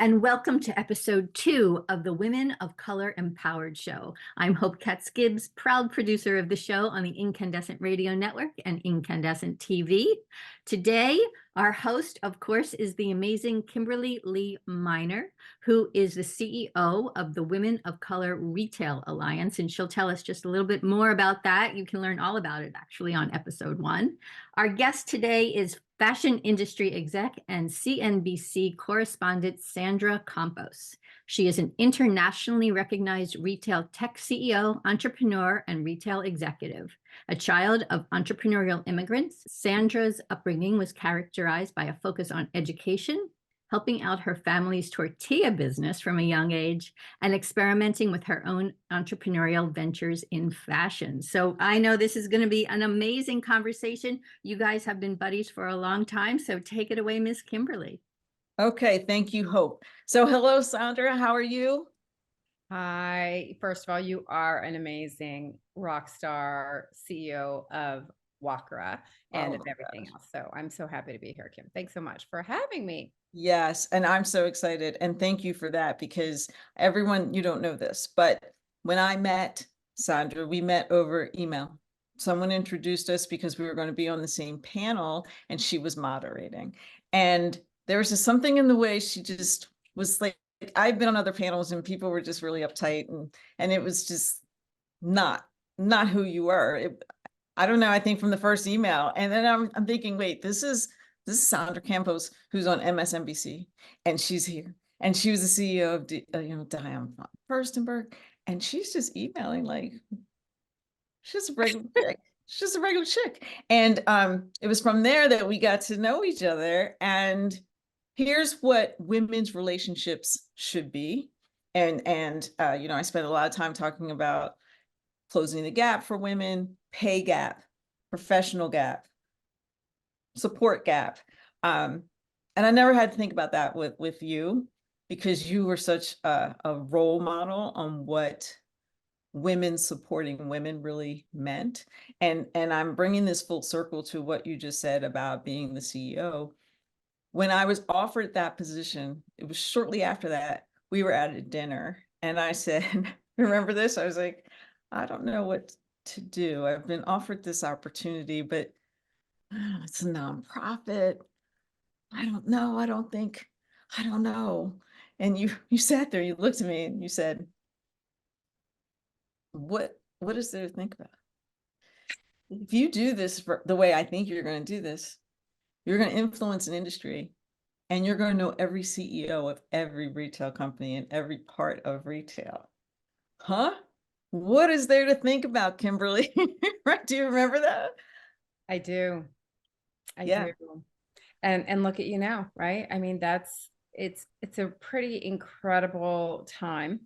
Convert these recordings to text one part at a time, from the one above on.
and welcome to episode 2 of the Women of Color Empowered Show. I'm Hope Katz-Gibbs, proud producer of the show on the Incandescent Radio Network and Incandescent TV. Today, our host, of course, is the amazing Kimberly Lee Minor, who is the CEO of the Women of Color Retail Alliance, and she'll tell us just a little bit more about that. You can learn all about it actually on episode 1. Our guest today is Fashion Industry Exec and CNBC correspondent Sandra Campos. She is an internationally recognized retail tech CEO, entrepreneur, and retail executive. A child of entrepreneurial immigrants, Sandra's upbringing was characterized by a focus on education, helping out her family's tortilla business from a young age, and experimenting with her own entrepreneurial ventures in fashion. So I know this is going to be an amazing conversation. You guys have been buddies for a long time, so take it away, Miss Kimberly. Okay, thank you, Hope. So hello, Sandra, how are you? Hi. First of all, you are an amazing rock star CEO of Wakra and of everything else. So I'm so happy to be here, Kim. Thanks so much for having me. Yes, and I'm so excited. And thank you for that, because everyone, you don't know this, but when I met Sandra, we met over email. Someone introduced us because we were going to be on the same panel and she was moderating. And there was just something in the way she just was like, I've been on other panels and people were just really uptight and it was just not who you were. I don't know, I think from the first email. And then I'm thinking, wait, this is Sandra Campos, who's on MSNBC, and she's here. And she was the CEO of Diane Furstenberg, and she's just emailing like she's a regular chick. She's just a regular chick. And it was from there that we got to know each other. And here's what women's relationships should be. And I spent a lot of time talking about closing the gap for women, pay gap, professional gap, support gap. And I never had to think about that with you, because you were such a role model on what women supporting women really meant. And I'm bringing this full circle to what you just said about being the CEO. When I was offered that position, it was shortly after that, we were at a dinner and I said, remember this? I was like, I don't know what to do. I've been offered this opportunity, but it's a nonprofit. I don't know. I don't know. And you sat there, you looked at me and you said, what is there to think about? If you do this the way I think you're going to do this, you're going to influence an industry and you're going to know every CEO of every retail company and every part of retail. Huh? What is there to think about, Kimberly? Right? Do you remember that? I do. I do. And look at you now, right? I mean, it's a pretty incredible time,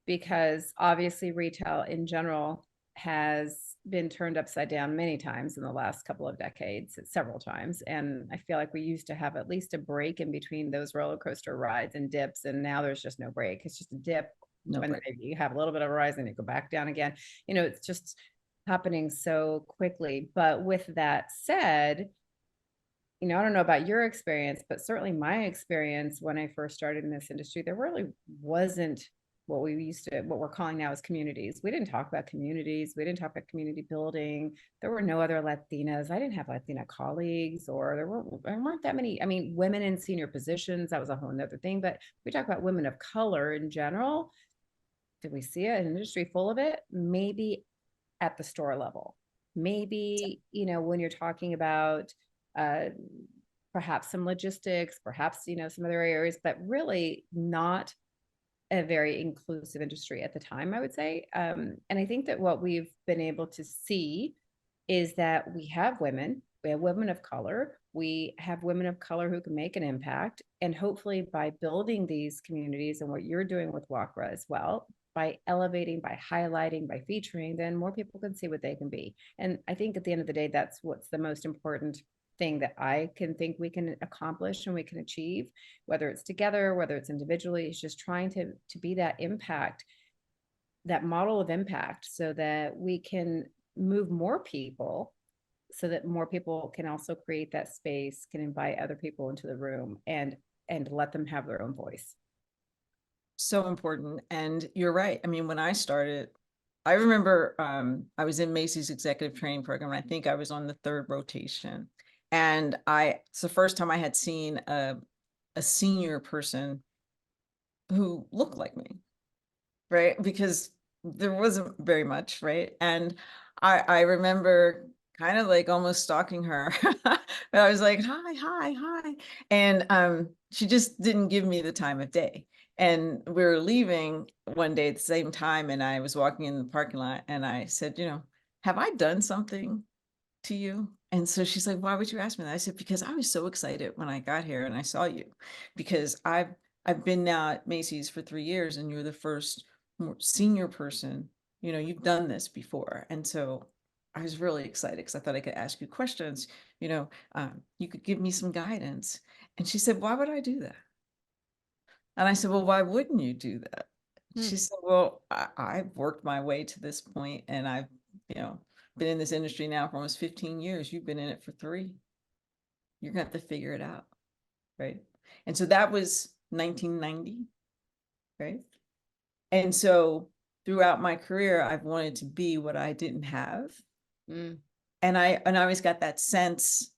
because obviously retail in general has been turned upside down many times in the last couple of decades, several times. And I feel like we used to have at least a break in between those roller coaster rides and dips. And now there's just no break. It's just a dip. Maybe you have a little bit of a rise and you go back down again. It's just happening so quickly. But with that said, I don't know about your experience, but certainly my experience when I first started in this industry, there really wasn't what we're calling now as communities. We didn't talk about communities. We didn't talk about community building. There were no other Latinas. I didn't have Latina colleagues, or there weren't that many. I mean, women in senior positions, that was a whole nother thing. But we talk about women of color in general. Did we see an industry full of it? Maybe at the store level. Maybe, when you're talking about perhaps some logistics, perhaps, some other areas, but really not a very inclusive industry at the time, I would say. And I think that what we've been able to see is that we have women of color, we have women of color who can make an impact. And hopefully by building these communities and what you're doing with Wakra as well, by elevating, by highlighting, by featuring, then more people can see what they can be. And I think at the end of the day, that's what's the most important thing that I can think we can accomplish and we can achieve, whether it's together, whether it's individually. It's just trying to be that impact, that model of impact, so that we can move more people, so that more people can also create that space, can invite other people into the room and let them have their own voice. So important. And you're right. I mean, when I started, I remember I was in Macy's executive training program, and I think I was on the third rotation. And it's the first time I had seen a senior person who looked like me, right? Because there wasn't very much, right? And I remember kind of like almost stalking her. But I was like, hi, hi, hi. And she just didn't give me the time of day. And we were leaving one day at the same time, and I was walking in the parking lot, and I said, have I done something to you? And so she's like, why would you ask me that? I said, because I was so excited when I got here and I saw you, because I've been now at Macy's for 3 years, and you're the first more senior person, you've done this before. And so I was really excited because I thought I could ask you questions, you could give me some guidance. And she said, why would I do that? And I said, well, why wouldn't you do that? She said, well, I've worked my way to this point, and I've, been in this industry now for almost 15 years. You've been in it for 3. You're gonna have to figure it out, right? And so that was 1990, right? And so throughout my career, I've wanted to be what I didn't have. And I always got that sense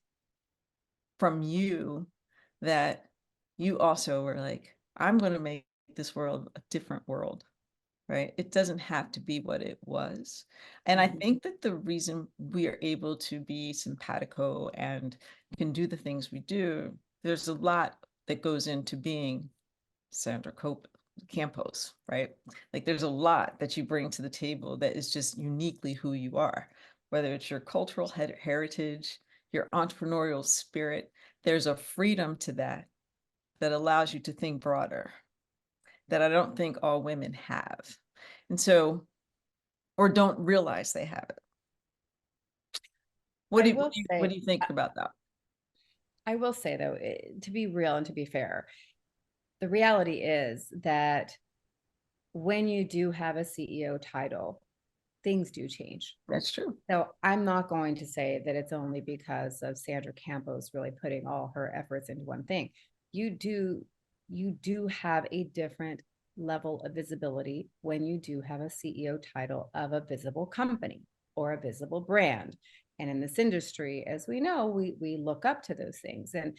from you that you also were like, I'm going to make this world a different world, right? It doesn't have to be what it was. And I think that the reason we are able to be simpatico and can do the things we do, there's a lot that goes into being Sandra Campos, right? Like there's a lot that you bring to the table that is just uniquely who you are, whether it's your cultural heritage, your entrepreneurial spirit. There's a freedom to that allows you to think broader, that I don't think all women have. And so, or don't realize they have it. What do you think about that? I will say though, to be real and to be fair, the reality is that when you do have a CEO title, things do change. That's true. So I'm not going to say that it's only because of Sandra Campos really putting all her efforts into one thing. You do have a different level of visibility when you do have a CEO title of a visible company or a visible brand. And in this industry, as we know, we look up to those things. And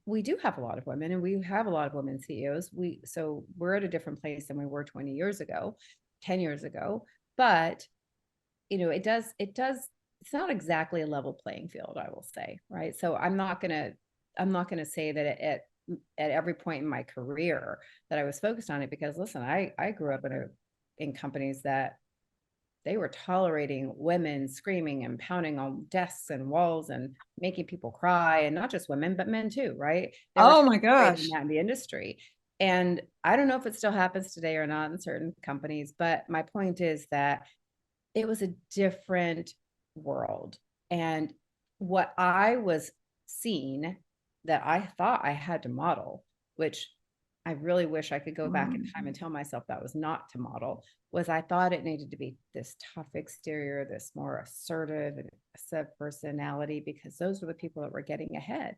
we do have a lot of women, and we have a lot of women CEOs. So we're at a different place than we were 20 years ago, 10 years ago. But it does, it's not exactly a level playing field, I will say, right? So I'm not gonna say that at every point in my career that I was focused on it, because listen, I grew up in companies that they were tolerating women screaming and pounding on desks and walls and making people cry, and not just women, but men too, right? Oh my gosh. That in the industry. And I don't know if it still happens today or not in certain companies, but my point is that it was a different world. And what I was seeing that I thought I had to model, which I really wish I could go back in time and tell myself that was not to model, was I thought it needed to be this tough exterior, this more assertive and aggressive personality, because those were the people that were getting ahead.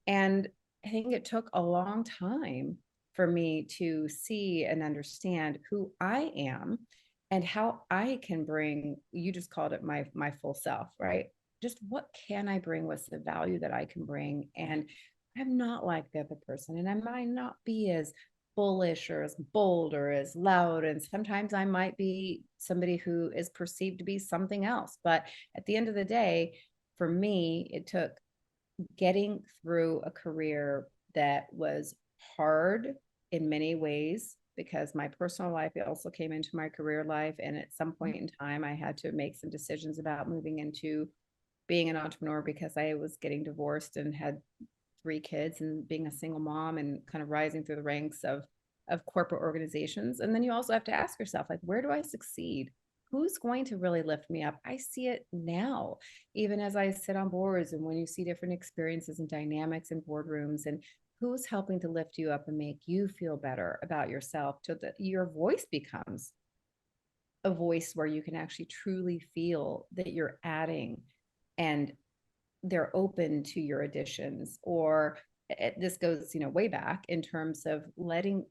And I think it took a long time for me to see and understand who I am and how I can bring, you just called it my full self, right? Just what can I bring? What's the value that I can bring? And I'm not like the other person, and I might not be as bullish or as bold or as loud. And sometimes I might be somebody who is perceived to be something else. But at the end of the day, for me, it took getting through a career that was hard in many ways, because my personal life also came into my career life. And at some point in time, I had to make some decisions about moving into being an entrepreneur, because I was getting divorced and had 3 kids and being a single mom and kind of rising through the ranks of corporate organizations. And then you also have to ask yourself, like, where do I succeed? Who's going to really lift me up? I see it now, even as I sit on boards, and when you see different experiences and dynamics in boardrooms, and who's helping to lift you up and make you feel better about yourself, so that your voice becomes a voice where you can actually truly feel that you're adding, and they're open to your additions. Or this goes, way back in terms of letting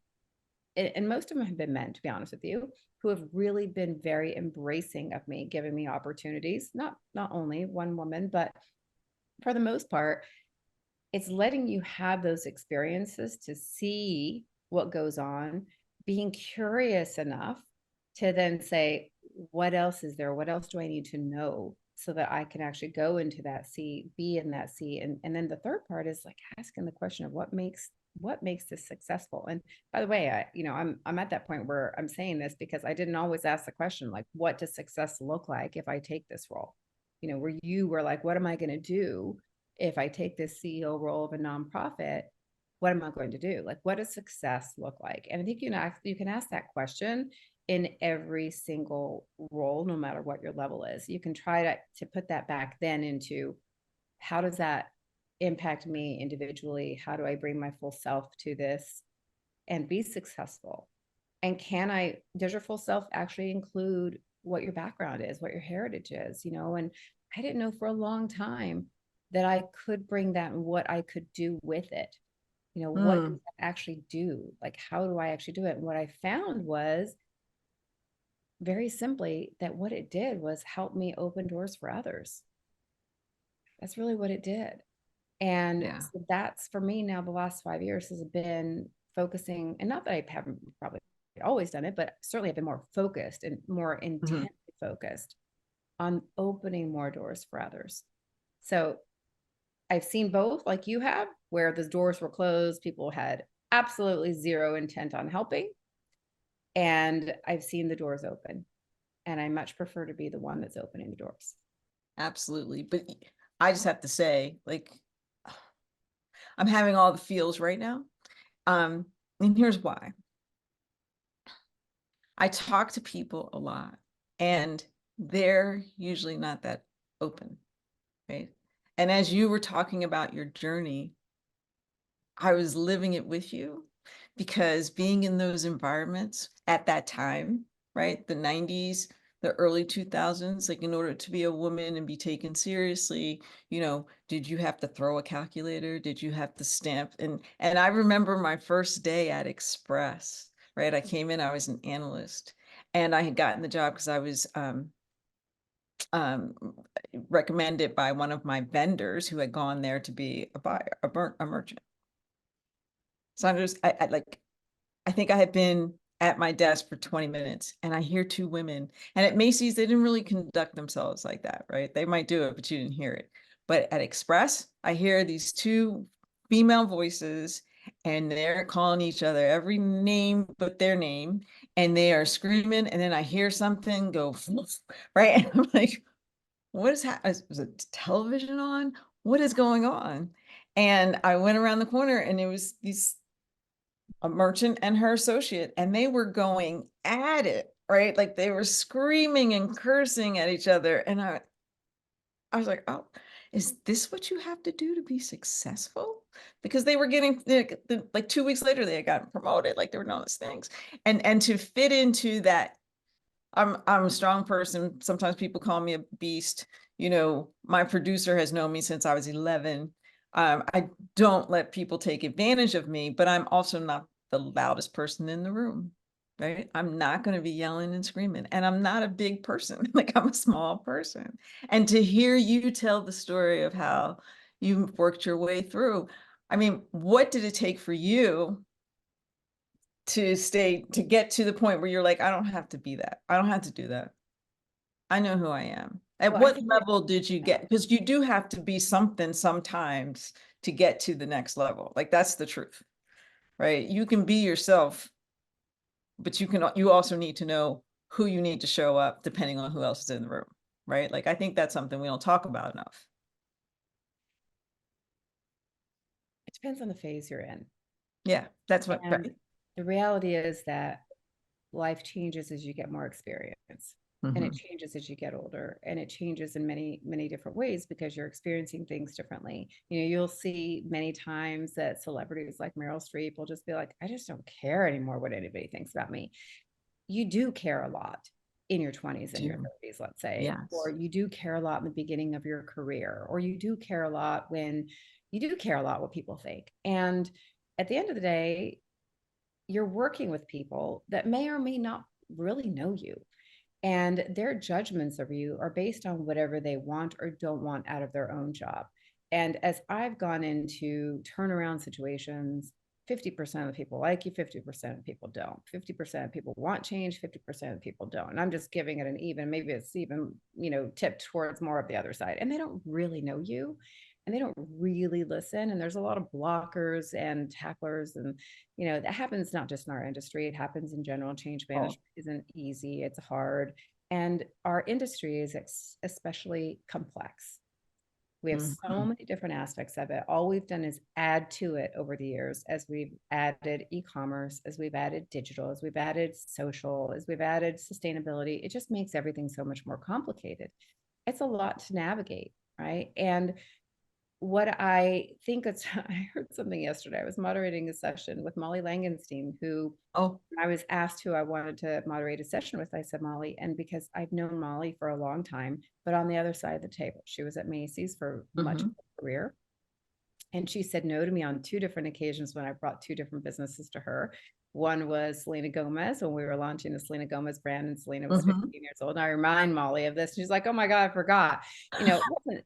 and most of them have been men, to be honest with you, who have really been very embracing of me, giving me opportunities, not only one woman, but for the most part, it's letting you have those experiences to see what goes on, being curious enough to then say, what else is there? What else do I need to know so that I can actually go into that seat, be in that seat? And then the third part is like asking the question of what makes this successful. And by the way, I'm at that point where I'm saying this because I didn't always ask the question, like, what does success look like if I take this role? Where you were like, what am I going to do if I take this CEO role of a nonprofit? What am I going to do? Like, what does success look like? And I think you can ask that question in every single role, no matter what your level is. You can try to put that back then into how does that impact me individually? How do I bring my full self to this and be successful? And does your full self actually include what your background is, what your heritage is, And I didn't know for a long time that I could bring that and what I could do with it. What does that actually do? Like, how do I actually do it? And what I found was very simply that what it did was help me open doors for others. That's really what it did. And so that's for me now, the last 5 years has been focusing, and not that I haven't probably always done it, but certainly I've been more focused and more intently focused on opening more doors for others. So I've seen both, like you have, where the doors were closed, people had absolutely zero intent on helping. And I've seen the doors open. And I much prefer to be the one that's opening the doors. Absolutely. But I just have to say, like, I'm having all the feels right now. And here's why. I talk to people a lot, and they're usually not that open, right? And as you were talking about your journey, I was living it with you, because being in those environments at that time, right? The 90s, the early 2000s, like, in order to be a woman and be taken seriously, did you have to throw a calculator? Did you have to stamp? And I remember my first day at Express, right? I came in, I was an analyst, and I had gotten the job because I was recommended by one of my vendors who had gone there to be a buyer, a merchant. So I think I had been at my desk for 20 minutes, and I hear two women, and at Macy's, they didn't really conduct themselves like that, right? They might do it, but you didn't hear it. But at Express, I hear these two female voices, and they're calling each other every name but their name, and they are screaming, and then I hear something go, right? And I'm like, what is happening? Was it television on? What is going on? And I went around the corner, and it was a merchant and her associate, and they were going at it, right? Like, they were screaming and cursing at each other. And I was like, oh, is this what you have to do to be successful? Because they were getting, like 2 weeks later, they had gotten promoted, like they were doing these things. And to fit into that, I'm a strong person. Sometimes people call me a beast. My producer has known me since I was 11. I don't let people take advantage of me, but I'm also not the loudest person in the room, right? I'm not going to be yelling and screaming, and I'm not a big person. Like, I'm a small person. And to hear you tell the story of how you worked your way through, I mean, what did it take for you to get to the point where you're like, I don't have to be that. I don't have to do that. I know who I am. At what level did you get? Because you do have to be something sometimes to get to the next level. Like, that's the truth, right? You can be yourself, but you also need to know who you need to show up depending on who else is in the room, right? Like, I think that's something we don't talk about enough. It depends on the phase you're in. Yeah, that's what. And the reality is that life changes as you get more experience. And it changes as you get older, and it changes in many, many different ways because you're experiencing things differently. You'll see many times that celebrities like Meryl Streep will just be like, I just don't care anymore what anybody thinks about me. You do care a lot in your 20s and your 30s, let's say, yes. Or you do care a lot in the beginning of your career, or you do care a lot when you do care a lot what people think. And at the end of the day, you're working with people that may or may not really know you. And their judgments of you are based on whatever they want or don't want out of their own job. And as I've gone into turnaround situations, 50% of the people like you, 50% of people don't. 50% of people want change, 50% of people don't. And I'm just giving it an even, maybe it's even, tipped towards more of the other side. And they don't really know you and they don't really listen. And there's a lot of blockers and tacklers. And, that happens not just in our industry, it happens in general. Change management isn't easy, it's hard. And our industry is especially complex. We have so many different aspects of it. All we've done is add to it over the years as we've added e-commerce, as we've added digital, as we've added social, as we've added sustainability. It just makes everything so much more complicated. It's a lot to navigate, right? And what I think I heard something yesterday. I was moderating a session with Molly Langenstein, who I was asked who I wanted to moderate a session with. I said Molly, and because I've known Molly for a long time, but on the other side of the table, she was at Macy's for much of her career. And she said no to me on 2 different occasions when I brought 2 different businesses to her. One was Selena Gomez when we were launching the Selena Gomez brand, and Selena was 15 years old. And I remind Molly of this. She's like, "Oh my God, I forgot."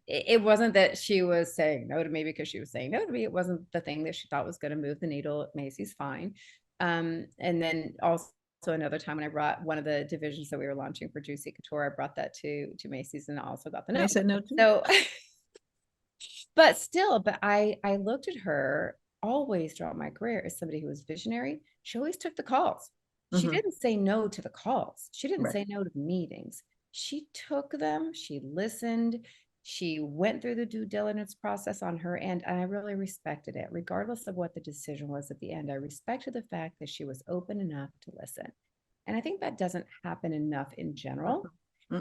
It wasn't that she was saying no to me because she was saying no to me. It wasn't the thing that she thought was going to move the needle at Macy's. Fine. And then also another time when I brought one of the divisions that we were launching for Juicy Couture, I brought that to Macy's and also got the no. I said no too. So, but I looked at her always throughout my career as somebody who was visionary. She always took the calls. She didn't say no to the calls. She didn't say no to meetings. She took them. She listened. She went through the due diligence process on her end. And I really respected it. Regardless of what the decision was at the end, I respected the fact that she was open enough to listen. And I think that doesn't happen enough in general.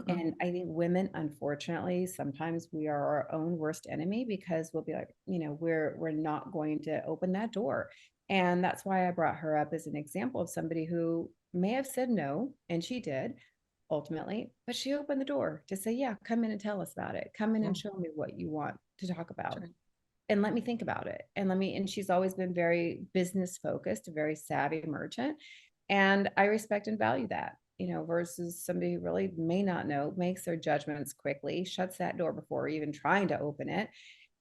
And I think women, unfortunately, sometimes we are our own worst enemy because we'll be like, we're not going to open that door. And that's why I brought her up as an example of somebody who may have said no, and she did ultimately, but she opened the door to say, yeah, come in and tell us about it. Come in and show me what you want to talk about. Sure. And let me think about it. And she's always been very business focused, a very savvy merchant. And I respect and value that. Versus somebody who really may not know, makes their judgments quickly, shuts that door before even trying to open it.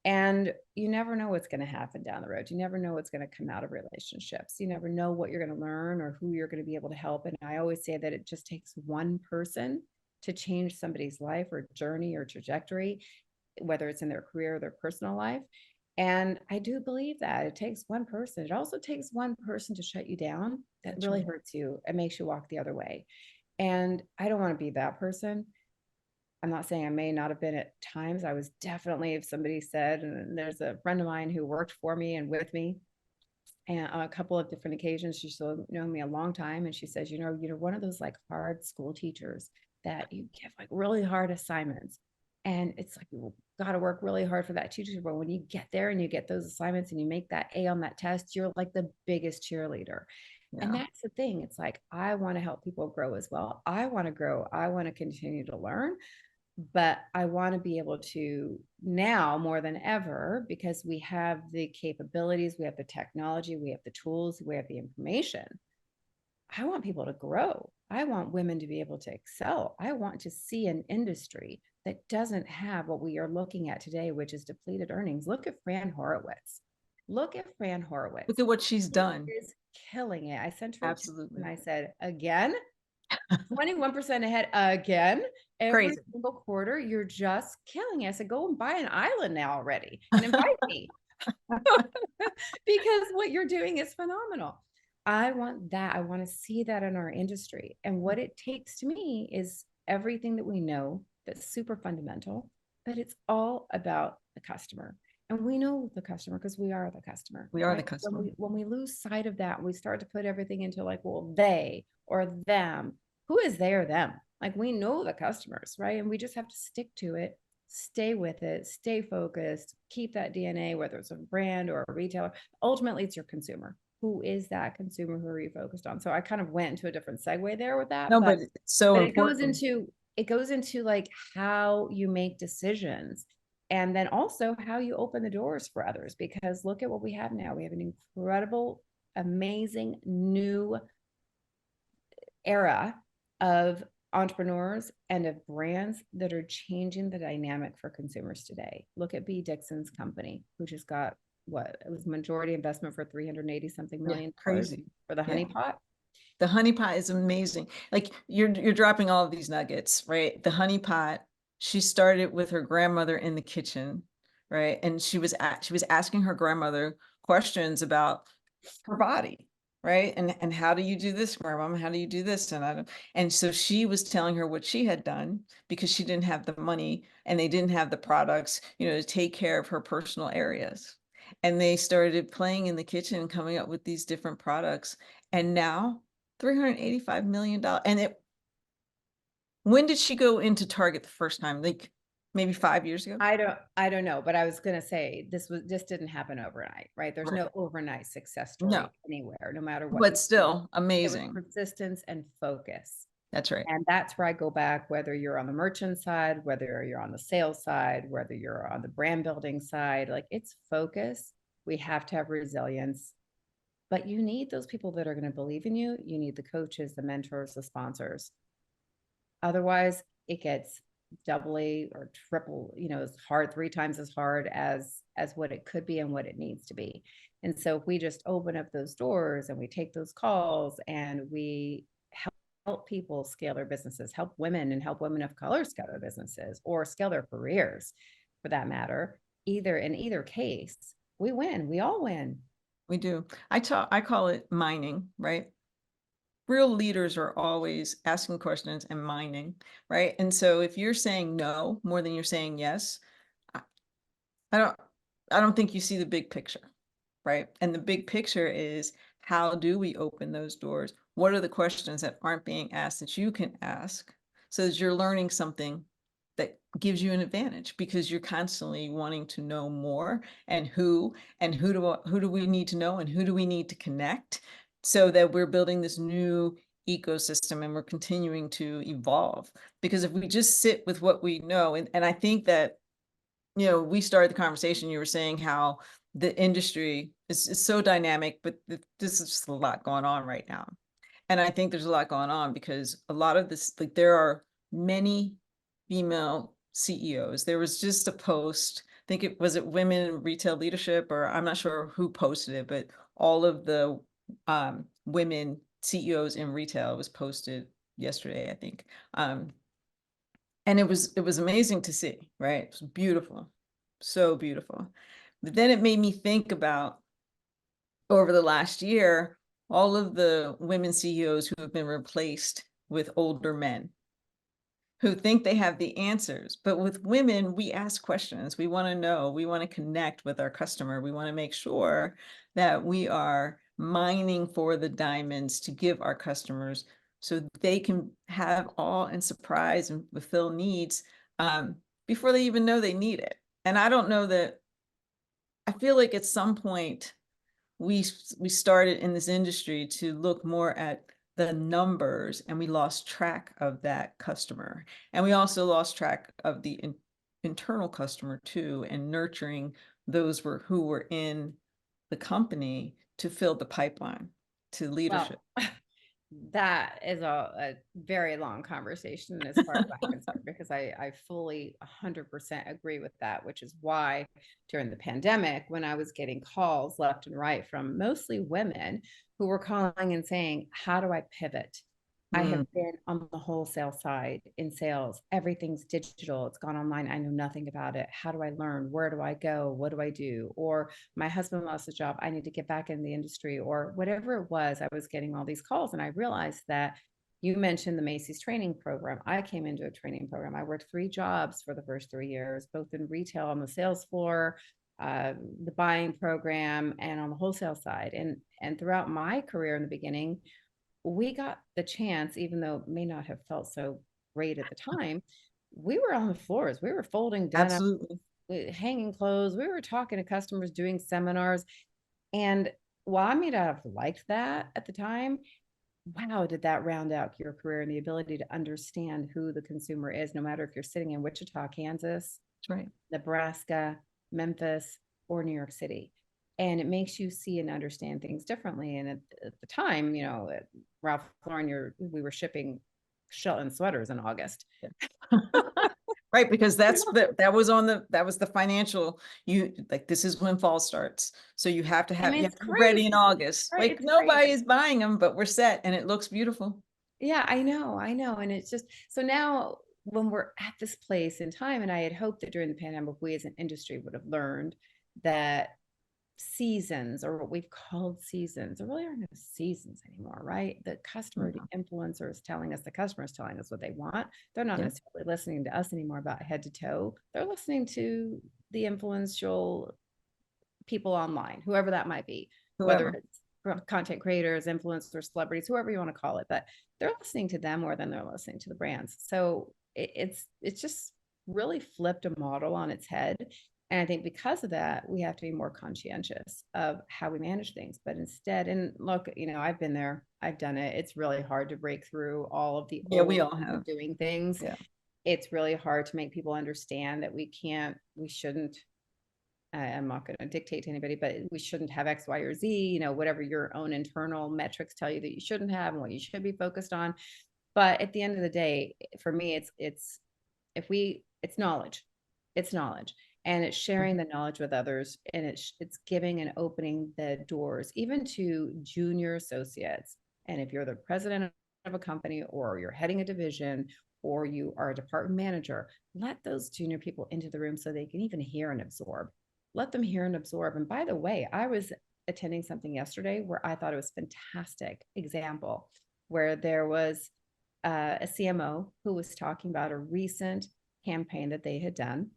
And you never know what's going to happen down the road. You never know what's going to come out of relationships. You never know what you're going to learn or who you're going to be able to help. And I always say that it just takes one person to change somebody's life or journey or trajectory, whether it's in their career or their personal life. And I do believe that it takes one person. It also takes one person to shut you down that really hurts you and makes you walk the other way. And I don't want to be that person. I'm not saying I may not have been at times. I was definitely, if somebody said, and there's a friend of mine who worked for me and with me, and on a couple of different occasions, she's still known me a long time. And she says, you're one of those like hard school teachers that you give like really hard assignments. And it's like, you got to work really hard for that teacher. But when you get there and you get those assignments and you make that A on that test, you're like the biggest cheerleader. Yeah. And that's the thing. It's like, I want to help people grow as well. I want to grow. I want to continue to learn, but I want to be able to now more than ever, because we have the capabilities, we have the technology, we have the tools, we have the information. I want people to grow. I want women to be able to excel. I want to see an industry that doesn't have what we are looking at today, which is depleted earnings. Look at Fran Horowitz. Look at what she's done. She's killing it. I sent her absolutely, and I said, again, 21% ahead again. Every single quarter, you're just killing it. I said, go and buy an island now already and invite me. Because what you're doing is phenomenal. I want that. I want to see that in our industry. And what it takes to me is everything that we know that's super fundamental, but it's all about the customer. And we know the customer because we are the customer. We are the customer. When we lose sight of that, we start to put everything into like, well, they or them. Who is they or them? Like, we know the customers, right? And we just have to stick to it, stay with it, stay focused, keep that DNA, whether it's a brand or a retailer. Ultimately, it's your consumer. Who is that consumer? Who are you focused on? So I kind of went into a different segue there with that. No, but it's so important. It goes into like how you make decisions. And then also how you open the doors for others, because look at what we have now. We have an incredible amazing new era of entrepreneurs and of brands that are changing the dynamic for consumers today. Look at B. Dixon's company, who just got it was majority investment for 380 something million. Crazy. For the honey pot. The honey pot is amazing. Like you're dropping all of these nuggets, right? The honey pot, she started with her grandmother in the kitchen, right? And she was asking her grandmother questions about her body, right? And how do you do this, grandma? How do you do this? And so she was telling her what she had done because she didn't have the money and they didn't have the products, to take care of her personal areas. And they started playing in the kitchen, coming up with these different products. And now $385 million. And when did she go into Target the first time? Like maybe 5 years ago? I don't know, but I was going to say this didn't happen overnight, right? There's no overnight success story anywhere, no matter what. But still amazing. It was persistence and focus. That's right. And that's where I go back, whether you're on the merchant side, whether you're on the sales side, whether you're on the brand building side, like it's focus. We have to have resilience, but you need those people that are going to believe in you. You need the coaches, the mentors, the sponsors. Otherwise it gets doubly or triple, it's hard, 3 times as hard as what it could be and what it needs to be. And so if we just open up those doors and we take those calls and we help people scale their businesses, help women of color scale their businesses or scale their careers for that matter, in either case, we win. We all win. We do. I call it mining, right? Real leaders are always asking questions and mining, right? And so if you're saying no more than you're saying yes, I don't think you see the big picture, right? And the big picture is, how do we open those doors? What are the questions that aren't being asked that you can ask so that you're learning something that gives you an advantage, because you're constantly wanting to know more, and who do we need to know and who do we need to connect, so that we're building this new ecosystem and we're continuing to evolve. Because if we just sit with what we know, and I think that, we started the conversation, you were saying how the industry is so dynamic, but this is just a lot going on right now. And I think there's a lot going on because a lot of this, like there are many female CEOs. There was just a post, I think it was Women in Retail Leadership, or I'm not sure who posted it, but all of the women CEOs in retail was posted yesterday, I think. And it was amazing to see, right? It was beautiful, so beautiful. But then it made me think about, over the last year, all of the women CEOs who have been replaced with older men who think they have the answers. But with women, we ask questions. We want to know, we want to connect with our customer. We want to make sure that we are mining for the diamonds to give our customers so they can have awe and surprise and fulfill needs before they even know they need it. And I don't know that, I feel like at some point we started in this industry to look more at the numbers, and we lost track of that customer. And we also lost track of the internal customer too, and nurturing those who were in the company to fill the pipeline to leadership. Well, that is a very long conversation as far as I'm concerned, because I fully 100% agree with that, which is why during the pandemic, when I was getting calls left and right from mostly women who were calling and saying, how do I pivot? I have been on the wholesale side in sales. Everything's digital. It's gone online. I know nothing about it. How do I learn? Where do I go? What do I do? Or my husband lost a job. I need to get back in the industry, or whatever it was. I was getting all these calls, and I realized that you mentioned the Macy's training program. I came into a training program. I worked 3 jobs for the first 3 years, both in retail on the sales floor, the buying program, and on the wholesale side. And throughout my career in the beginning, we got the chance, even though it may not have felt so great at the time, we were on the floors. We were folding denim, hanging clothes. We were talking to customers, doing seminars. And while I may not have liked that at the time, wow, did that round out your career and the ability to understand who the consumer is, no matter if you're sitting in Wichita, Kansas, That's right, Nebraska, Memphis, or New York City. And it makes you see and understand things differently. And at the time, you know, at Ralph Lauren, we were shipping Shelton sweaters in August. Right, because that was the financial, this is when fall starts. So you have to have, you have to be ready in August. Right, Like nobody is buying them, but we're set and it looks beautiful. Yeah, I know. And it's just, so now when we're at this place in time, and I had hoped that during the pandemic, we as an industry would have learned that seasons, or what we've called seasons, there really aren't no seasons anymore, right? The customer, the influencer is telling us, the customer is telling us what they want. They're not necessarily listening to us anymore about head to toe. They're listening to the influential people online, whoever that might be, whether it's content creators, influencers, celebrities, whoever you want to call it, but they're listening to them more than they're listening to the brands. So it's just really flipped a model on its head. And I think because of that, we have to be more conscientious of how we manage things. But instead, and look, you know, I've been there, I've done it. It's really hard to break through all of the we all have doing things. It's really hard to make people understand that we shouldn't, I'm not going to dictate to anybody, but we shouldn't have X, Y, or Z, you know, whatever your own internal metrics tell you that you shouldn't have and what you should be focused on. But at the end of the day, for me, it's knowledge. It's knowledge. And it's sharing the knowledge with others, and it's giving and opening the doors, even to junior associates. And if you're the president of a company, or you're heading a division, or you are a department manager, let those junior people into the room so they can even hear and absorb. Let them hear and absorb. And by the way, I was attending something yesterday where I thought it was a fantastic example, where there was a CMO who was talking about a recent campaign that they had done,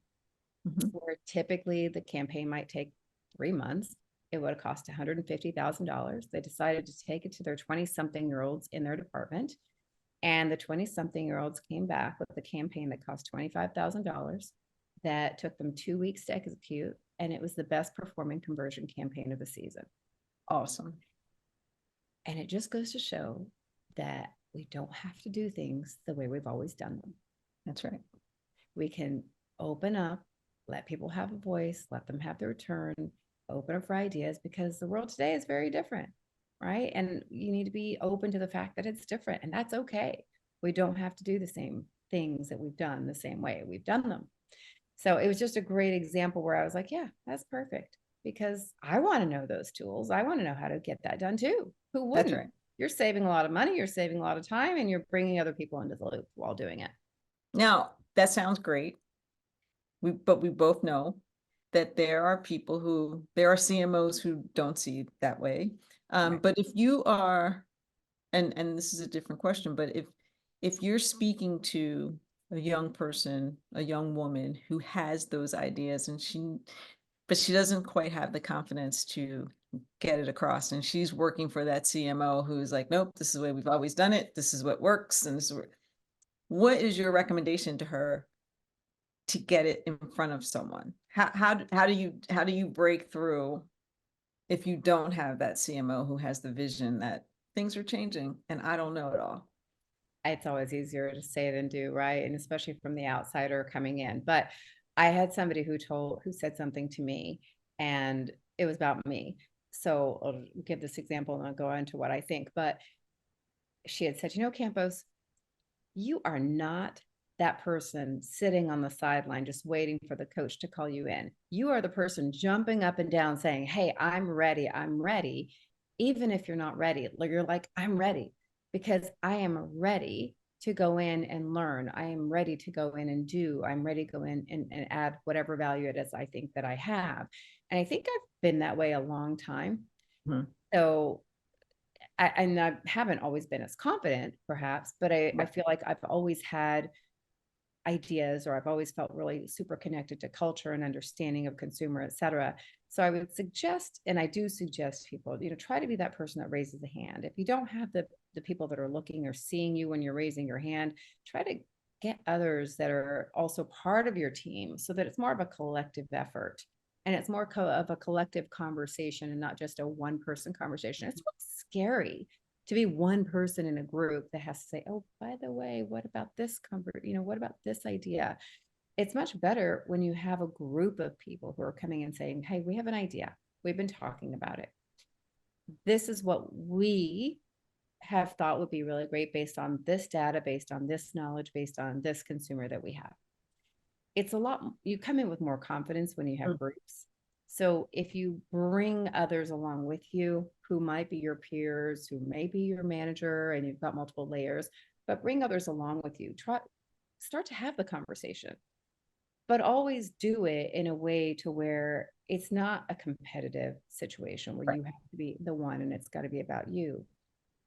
where typically the campaign might take 3 months. It would have cost $150,000. They decided to take it to their 20-something-year-olds in their department. And the 20-something-year-olds came back with a campaign that cost $25,000 that took them 2 weeks to execute. And it was the best performing conversion campaign of the season. Awesome. And it just goes to show that we don't have to do things the way we've always done them. That's right. We can open up, let people have a voice, let them have their turn, open up for ideas, because the world today is very different, right? And you need to be open to the fact that it's different, and that's okay. We don't have to do the same things that we've done the same way we've done them. So it was just a great example where I was like, yeah, that's perfect, because I want to know those tools. I want to know how to get that done too. Who wouldn't? That's right. You're saving a lot of money, you're saving a lot of time, and you're bringing other people into the loop while doing it. Now, that sounds great. But we both know that there are CMOs who don't see it that way. But if you are, and this is a different question, but if you're speaking to a young person, a young woman who has those ideas, but she doesn't quite have the confidence to get it across, and she's working for that CMO who's like, nope, this is the way we've always done it. This is what works. And what is your recommendation to her to get it in front of someone? How do you break through if you don't have that CMO who has the vision that things are changing and I don't know it all? It's always easier to say than do, right? And especially from the outsider coming in. But I had somebody who said something to me, and it was about me. So I'll give this example and I'll go into what I think. But she had said, you know, Campos, you are not that person sitting on the sideline just waiting for the coach to call you in. You are the person jumping up and down saying, hey, I'm ready. Even if you're not ready, you're like, I'm ready, because I am ready to go in and learn. I am ready to go in and do. I'm ready to go in and add whatever value it is I think that I have. And I think I've been that way a long time. So I haven't always been as confident, perhaps, but I feel like I've always had ideas, or I've always felt really super connected to culture and understanding of consumer, et cetera. So I would suggest, and I do suggest people, you know, try to be that person that raises the hand. If you don't have the people that are looking or seeing you when you're raising your hand, try to get others that are also part of your team, so that it's more of a collective effort. And it's more of a collective conversation and not just a one-person conversation. It's really scary to be one person in a group that has to say, oh, by the way, what about this what about this idea? It's much better when you have a group of people who are coming and saying, hey, we have an idea. We've been talking about it. This is what we have thought would be really great based on this data, based on this knowledge, based on this consumer that we have. It's a lot, you come in with more confidence when you have groups. So if you bring others along with you, who might be your peers, who may be your manager, and you've got multiple layers, but bring others along with you, start to have the conversation, but always do it in a way to where it's not a competitive situation where you have to be the one and it's got to be about you,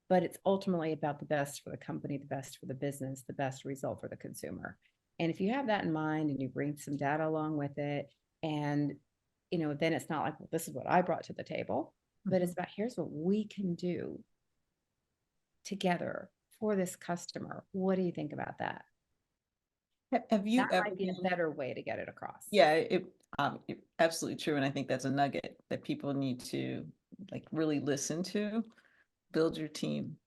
but it's ultimately about the best for the company, the best for the business, the best result for the consumer. And if you have that in mind and you bring some data along with it, and then it's not like, well, this is what I brought to the table, but it's about, here's what we can do together for this customer. What do you think about that? Have you That ever might be a better way to get it across. Yeah, absolutely true. And I think that's a nugget that people need to really listen to. Build your team.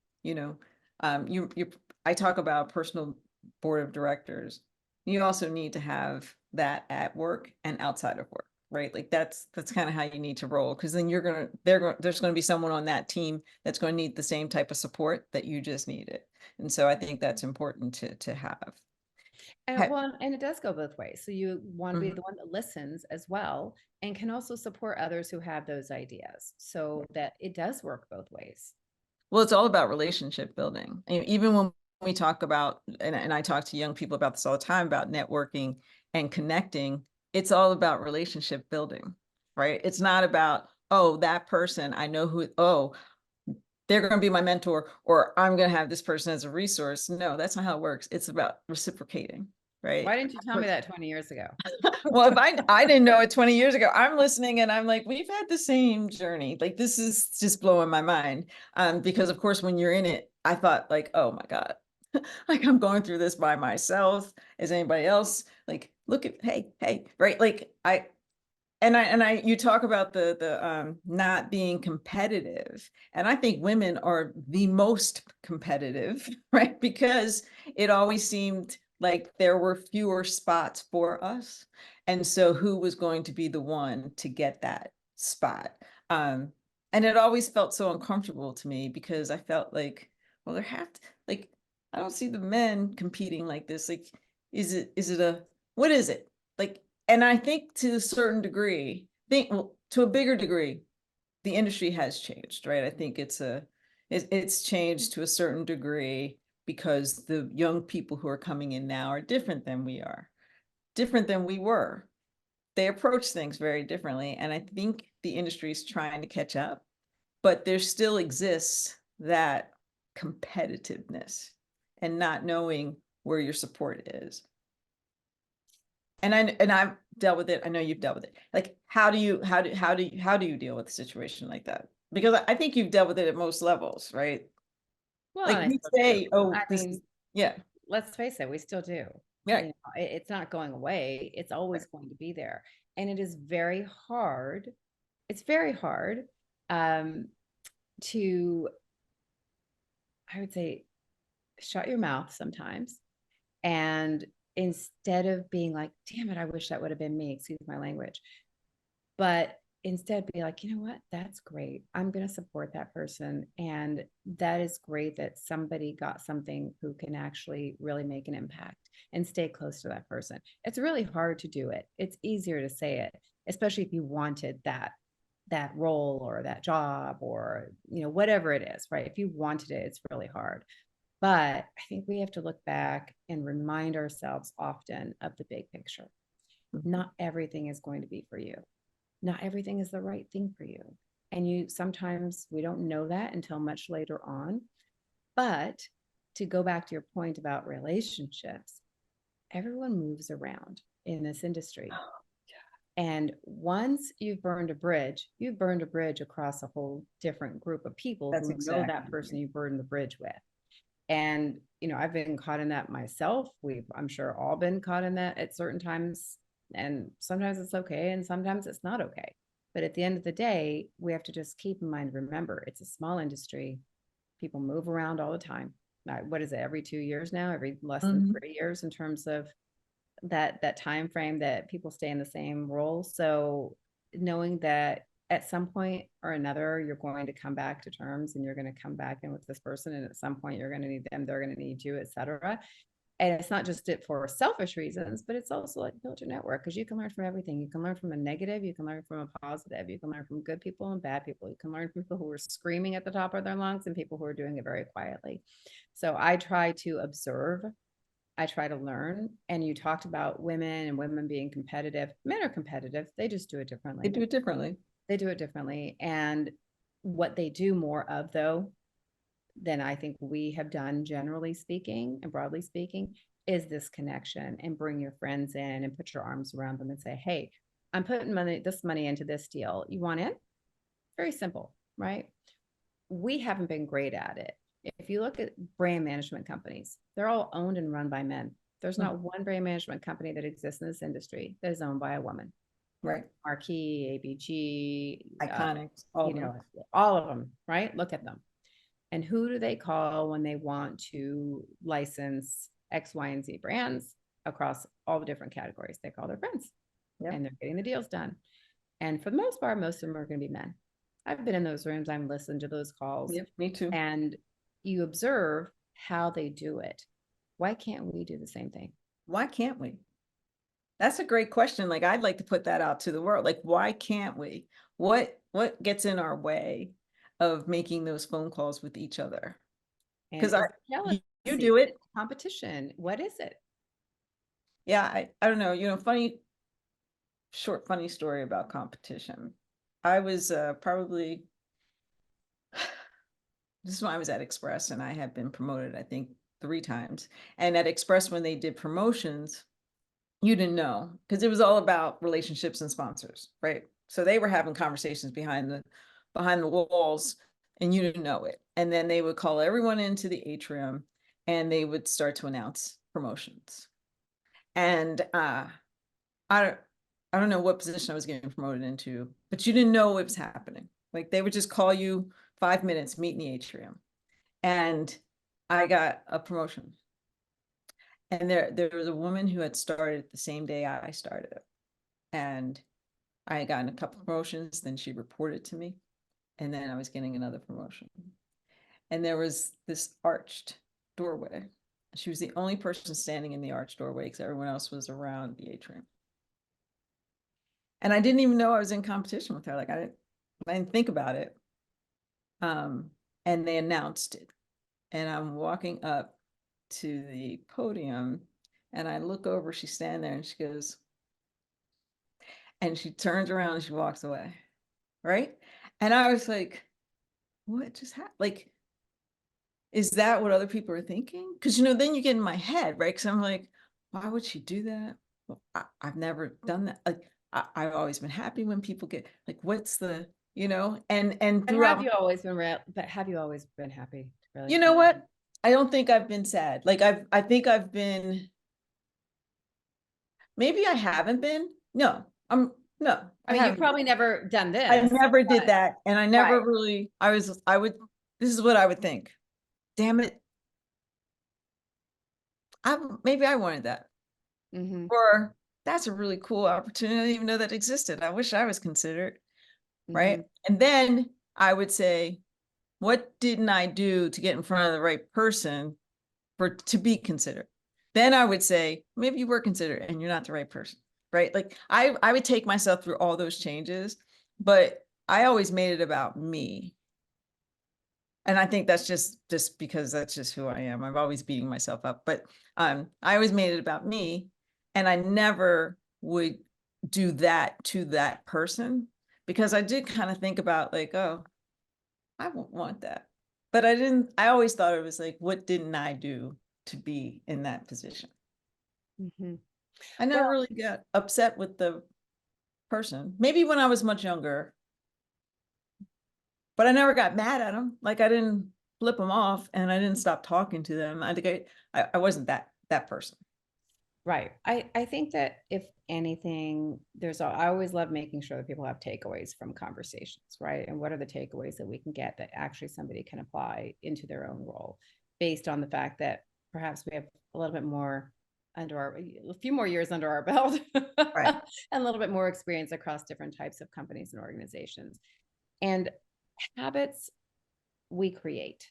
I talk about personal board of directors. You also need to have that at work and outside of work, right? Like that's kind of how you need to roll, because then there's going to be someone on that team that's going to need the same type of support that you just needed. And so I think that's important to have. And it does go both ways. So you want to be the one that listens as well, and can also support others who have those ideas, so that it does work both ways. Well, it's all about relationship building. Even when we talk about, and I talk to young people about this all the time, about networking and connecting, it's all about relationship building, right? It's not about, oh, that person, I know who, oh, they're going to be my mentor, or I'm going to have this person as a resource. No, that's not how it works. It's about reciprocating, right? Why didn't you tell me that 20 years ago? Well, if I didn't know it 20 years ago, I'm listening and I'm like, we've had the same journey. Like, this is just blowing my mind. Because of course, when you're in it, I thought like, oh my God, like I'm going through this by myself. Is anybody else? Like, look at, hey, right? Like you talk about the not being competitive. And I think women are the most competitive, right? Because it always seemed like there were fewer spots for us. And so who was going to be the one to get that spot? And it always felt so uncomfortable to me, because I felt like, well, I don't see the men competing like this. Like, what is it? Like, and I think to a certain degree, to a bigger degree, the industry has changed, right? I think it's changed to a certain degree, because the young people who are coming in now are different than we are, different than we were. They approach things very differently. And I think the industry is trying to catch up, but there still exists that competitiveness and not knowing where your support is. And I've dealt with it. I know you've dealt with it. Like, how do you deal with a situation like that? Because I think you've dealt with it at most levels, right? Well, Like, we say, oh, yeah. Let's face it, we still do. Yeah. It's not going away. It's always going to be there. And it is very hard. It's very hard to, I would say, shut your mouth sometimes. And instead of being like, damn it, I wish that would have been me, excuse my language, but instead be like, you know what, that's great. I'm going to support that person. And that is great that somebody got something who can actually really make an impact, and stay close to that person. It's really hard to do it. It's easier to say it, especially if you wanted that role or that job, or, whatever it is, right? If you wanted it, it's really hard. But I think we have to look back and remind ourselves often of the big picture. Not everything is going to be for you. Not everything is the right thing for you. And sometimes we don't know that until much later on. But to go back to your point about relationships, everyone moves around in this industry. And once you've burned a bridge across a whole different group of people who know that person you burned the bridge with. And, I've been caught in that myself. I'm sure all been caught in that at certain times. And sometimes it's okay, and sometimes it's not okay. But at the end of the day, we have to just keep in mind, remember, it's a small industry. People move around all the time. What is it, every 2 years now, every less than 3 years, in terms of that time frame that people stay in the same role. So knowing that at some point or another, you're going to come back to terms and you're going to come back in with this person. And at some point you're going to need them, they're going to need you, etc. And it's not just it for selfish reasons, but it's also like build your network, because you can learn from everything. You can learn from a negative, you can learn from a positive, you can learn from good people and bad people. You can learn from people who are screaming at the top of their lungs and people who are doing it very quietly. So I try to observe, I try to learn. And you talked about women and women being competitive. Men are competitive. They just do it differently. They do it differently. They do it differently. And what they do more of, though, than I think we have done, generally speaking and broadly speaking, is this connection, and bring your friends in and put your arms around them and say, hey, I'm putting this money into this deal. You want in? Very simple, right? We haven't been great at it. If you look at brand management companies, they're all owned and run by men. There's not one brand management company that exists in this industry that is owned by a woman. Right. Marquee, ABG, Iconics, all of them, right? Look at them. And who do they call when they want to license X, Y, and Z brands across all the different categories? They call their friends. Yep. And they're getting the deals done. And for the most part, most of them are going to be men. I've been in those rooms. I've listened to those calls. Yep, me too. And you observe how they do it. Why can't we do the same thing? Why can't we? That's a great question. Like, I'd like to put that out to the world. Like, why can't we? What gets in our way of making those phone calls with each other? Because you do it. Competition. What is it? Yeah, I don't know. Funny story about competition. I was probably, this is when I was at Express, and I had been promoted, I think, 3 times. And at Express, when they did promotions, you didn't know, because it was all about relationships and sponsors, right? So they were having conversations behind the walls, and you didn't know it. And then they would call everyone into the atrium, and they would start to announce promotions. And I don't know what position I was getting promoted into, but you didn't know what was happening. Like, they would just call you 5 minutes, meet in the atrium. And I got a promotion. And there was a woman who had started the same day I started. And I had gotten a couple of promotions, then she reported to me, and then I was getting another promotion. And there was this arched doorway. She was the only person standing in the arched doorway, because everyone else was around the atrium. And I didn't even know I was in competition with her. Like, I didn't think about it. And they announced it. And I'm walking up to the podium, and I look over, she's standing there, and she goes, and she turns around and she walks away. Right. And I was like, what just happened? Like, is that what other people are thinking? Because, then you get in my head, right? Because I'm like, why would she do that? Well, I've never done that. Like, I've always been happy when people get, like, what's the, and throughout. Have you always been happy? Really? You know what? I don't think I've been sad. Like, I think I've been, maybe I haven't been. No, no. I mean, you've probably never done this. I never did that. And I never really, this is what I would think. Damn it. Maybe I wanted that. Or that's a really cool opportunity. I didn't even know that existed. I wish I was considered. Right. And then I would say, what didn't I do to get in front of the right person to be considered? Then I would say, maybe you were considered and you're not the right person. Right. Like, I would take myself through all those changes, but I always made it about me. And I think that's just because that's just who I am. I'm always beating myself up, but I always made it about me, and I never would do that to that person, because I did kind of think about, like, oh, I won't want that. But I always thought it was like, what didn't I do to be in that position? I never really got upset with the person. Maybe when I was much younger, but I never got mad at them. Like, I didn't flip them off, and I didn't stop talking to them. I think I wasn't that person. Right. I think that if anything, I always love making sure that people have takeaways from conversations, right? And what are the takeaways that we can get that actually somebody can apply into their own role, based on the fact that perhaps we have a little bit more a few more years under our belt, Right. and a little bit more experience across different types of companies and organizations. And habits we create.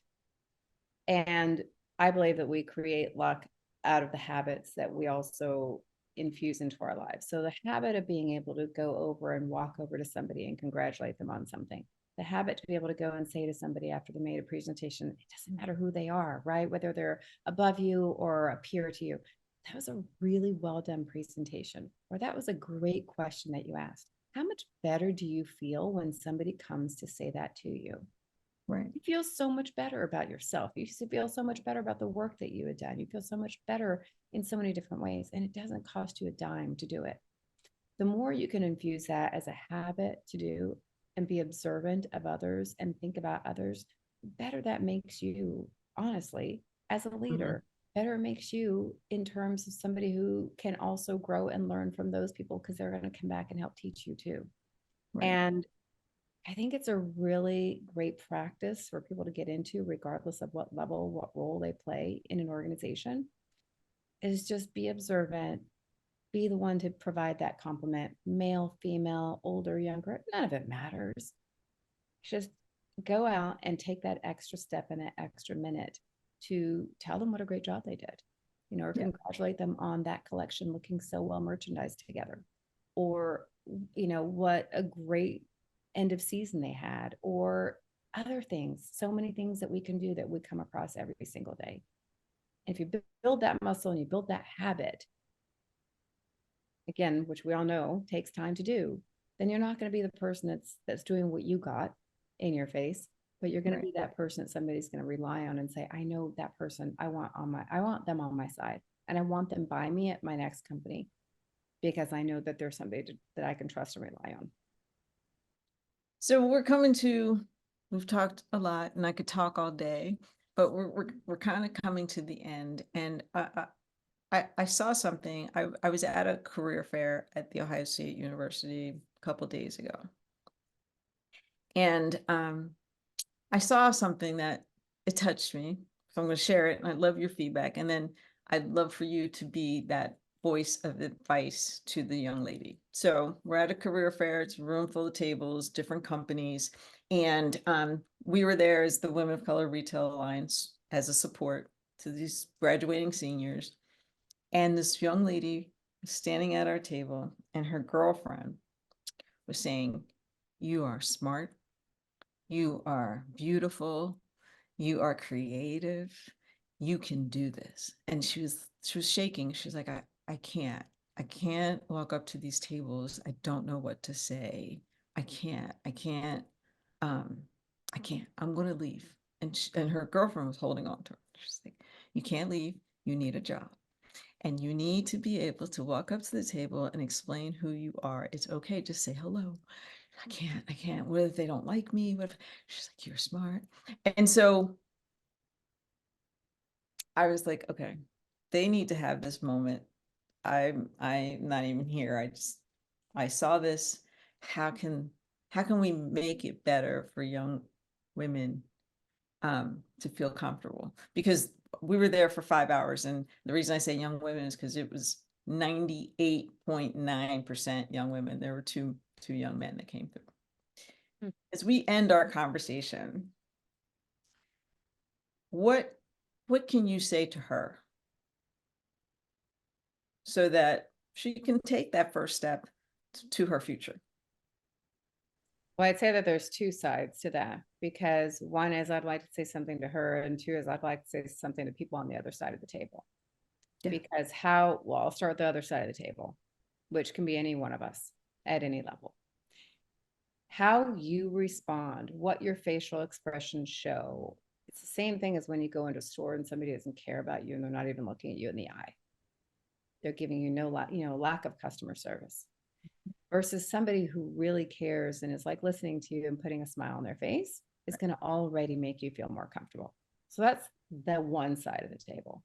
And I believe that we create luck out of the habits that we also infuse into our lives. So the habit of being able to go over and walk over to somebody and congratulate them on something, the habit to be able to go and say to somebody after they made a presentation, it doesn't matter who they are, right? Whether they're above you or a peer to you, that was a really well done presentation, or that was a great question that you asked. How much better do you feel when somebody comes to say that to you? Right. You feel so much better about yourself. You feel so much better about the work that you had done. You feel so much better in so many different ways, and it doesn't cost you a dime to do it. The more you can infuse that as a habit to do and be observant of others and think about others, the better that makes you, honestly, as a leader. Better it makes you in terms of somebody who can also grow and learn from those people, because they're going to come back and help teach you too. Right. And I think it's a really great practice for people to get into, regardless of what level, what role they play in an organization, is just be observant, be the one to provide that compliment, male, female, older, younger, none of it matters. Just go out and take that extra step and that extra minute to tell them what a great job they did, or congratulate them on that collection looking so well merchandised together, or, what a great end of season they had, or other things. So many things that we can do that we come across every single day. If you build that muscle and you build that habit, again, which we all know takes time to do, then you're not going to be the person that's doing what you got in your face, but you're going to be that person that somebody's going to rely on and say, I know that person, I want them on my side, and I want them by me at my next company, because I know that there's somebody that I can trust and rely on. So we've talked a lot, and I could talk all day, but we're kind of coming to the end. And I saw something. I was at a career fair at the Ohio State University a couple of days ago, and I saw something that it touched me. So I'm going to share it, and I'd love your feedback. And then I'd love for you to be that voice of advice to the young lady. So we're at a career fair. It's a room full of tables, different companies. And we were there as the Women of Color Retail Alliance as a support to these graduating seniors. And this young lady was standing at our table, and her girlfriend was saying, "You are smart. You are beautiful. You are creative. You can do this." And she was shaking. She's like, I can't walk up to these tables. I don't know what to say. I can't, I'm going to leave. And her girlfriend was holding on to her. She's like, you can't leave. You need a job. And you need to be able to walk up to the table and explain who you are. It's okay. Just say hello. I can't. What if they don't like me? What if... She's like, you're smart. And so I was like, okay, they need to have this moment. I'm not even here. I saw this. How can we make it better for young women to feel comfortable? Because we were there for 5 hours, and the reason I say young women is because it was 98.9% young women. There were two young men that came through. As we end our conversation, what can you say to her so that she can take that first step to her future? Well, I'd say that there's two sides to that, because one is I'd like to say something to her, and two is I'd like to say something to people on the other side of the table. Yeah. Because I'll start with the other side of the table, which can be any one of us at any level. How you respond, what your facial expressions show, it's the same thing as when you go into a store and somebody doesn't care about you and they're not even looking at you in the eye. They're giving you lack of customer service, versus somebody who really cares and is like listening to you and putting a smile on their face is going to already make you feel more comfortable. So that's the one side of the table.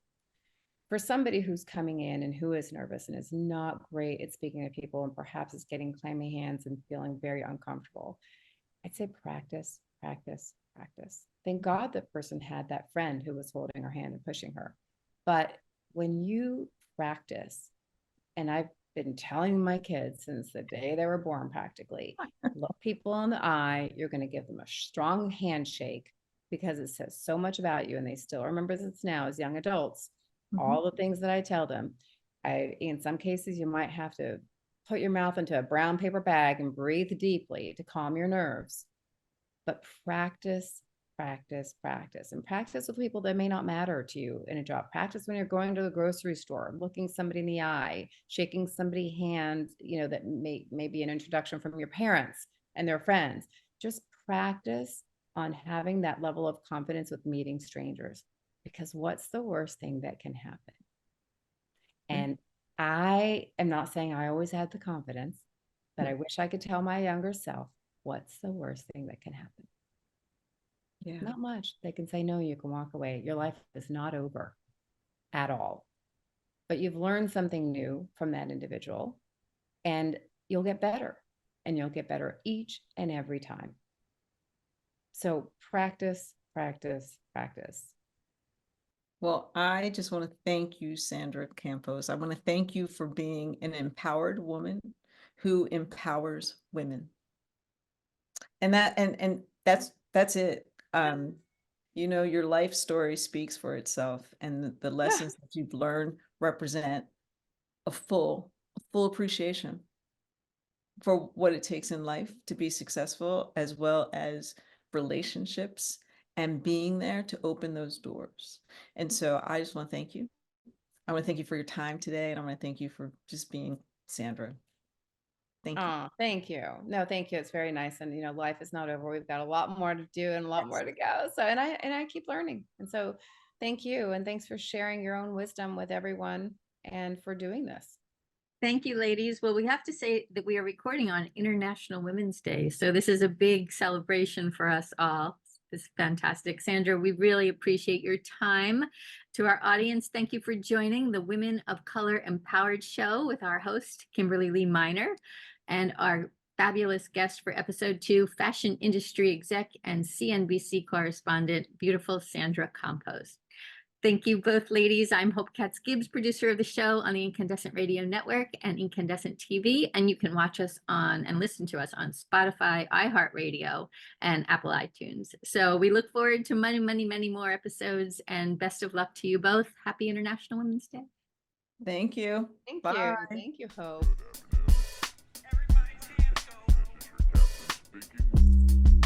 For somebody who's coming in and who is nervous and is not great at speaking to people, and perhaps is getting clammy hands and feeling very uncomfortable, I'd say practice, practice, practice. Thank God that person had that friend who was holding her hand and pushing her. But when you practice. And I've been telling my kids since the day they were born, practically, look people in the eye, you're going to give them a strong handshake because it says so much about you. And they still remember this now as young adults, all the things that I tell them. In some cases, you might have to put your mouth into a brown paper bag and breathe deeply to calm your nerves. But practice, practice, practice, and practice with people that may not matter to you in a job. Practice when you're going to the grocery store, looking somebody in the eye, shaking somebody's hand, that may be an introduction from your parents and their friends. Just practice on having that level of confidence with meeting strangers, because what's the worst thing that can happen? And I am not saying I always had the confidence, but I wish I could tell my younger self, what's the worst thing that can happen? Yeah. Not much. They can say, no, you can walk away. Your life is not over at all. But you've learned something new from that individual, and you'll get better, and you'll get better each and every time. So practice, practice, practice. Well, I just want to thank you, Sandra Campos. I want to thank you for being an empowered woman who empowers women. And that's it. Your life story speaks for itself, and the lessons that you've learned represent a full appreciation for what it takes in life to be successful, as well as relationships and being there to open those doors. And so I just want to thank you. I want to thank you for your time today, and I want to thank you for just being Sandra. Thank you. Oh, thank you. No, thank you. It's very nice. And life is not over. We've got a lot more to do and a lot more to go. So, and I keep learning. And so thank you. And thanks for sharing your own wisdom with everyone and for doing this. Thank you, ladies. Well, we have to say that we are recording on International Women's Day. So this is a big celebration for us all. It's fantastic. Sandra, we really appreciate your time. To our audience, thank you for joining the Women of Color Empowered show with our host, Kimberly Lee Minor, and our fabulous guest for episode 2, fashion industry exec and CNBC correspondent, beautiful Sandra Campos. Thank you both, ladies. I'm Hope Katz-Gibbs, producer of the show on the Incandescent Radio Network and Incandescent TV, and you can watch us on and listen to us on Spotify, iHeartRadio, and Apple iTunes. So we look forward to many, many, many more episodes, and best of luck to you both. Happy International Women's Day. Thank you. Thank Bye. you. Thank you, Hope. Everybody's hands go.